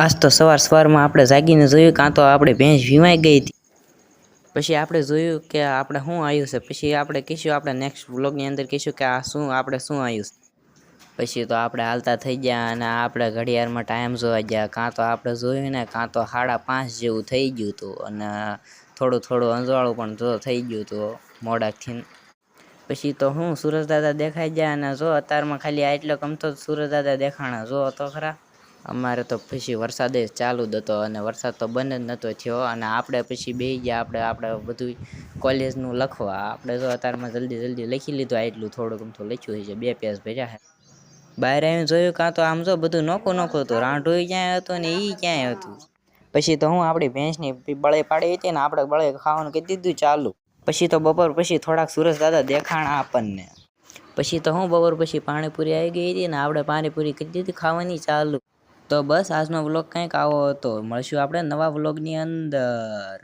આજ તો સવારમાં આપણે જાગીને જોયું કાં તો આપણે ભેંસ વીમાઈ ગઈ હતી. પછી આપણે જોયું કે આપણે શું આવ્યું છે. પછી આપણે કહીશું આપણે નેક્સ્ટ વ્લોગની અંદર કહીશું કે આ શું આપણે શું આવ્યું છે. પછી તો આપણે હાલતા થઈ ગયા અને આપણે ઘડિયાળમાં ટાઈમ જોવા ગયા. કાં તો આપણે જોયું ને કાં તો 5:30 જેવું થઈ ગયું હતું અને થોડું અંજવાળું પણ જો થઈ ગયું હતું મોડાથી. પછી તો હું સુરજ દાદા દેખાઈ ગયા અને જો અત્યારમાં ખાલી આટલો ગમતો સુરજ દાદા દેખાણા જો તો ખરા. અમારે તો પછી વરસાદ જ ચાલુ જ હતો અને વરસાદ તો બંધ જ નહોતો થયો અને આપણે પછી બેસી ગયા આપણે બધું કોલેજનું લખવા. આપણે જો અત્યારમાં જલ્દી લખી લીધું. આટલું થોડુંક તો લખ્યું છે, 2 પેજ ભર્યા છે. બહાર આવીને જોયું કાં તો આમ જો બધું નોખું હતું. રાંઢું ક્યાંય હતું ને એ ક્યાંય હતું. પછી તો હું આપણી ભેંસની બળે પાડી હતી ને આપણે બળે ખાવાનું કહી દીધું ચાલુ. પછી તો બપોર પછી થોડાક સુરજ દાદા દેખાણા આપણને. પછી તો હું બપોર પછી પાણીપુરી આવી ગઈ હતી ને આપણે પાણીપુરી કરી દીધી ખાવાની ચાલુ. તો બસ આજનો વ્લોગ કંઈક આવો હતો. મળશું આપણે નવા વ્લોગની અંદર.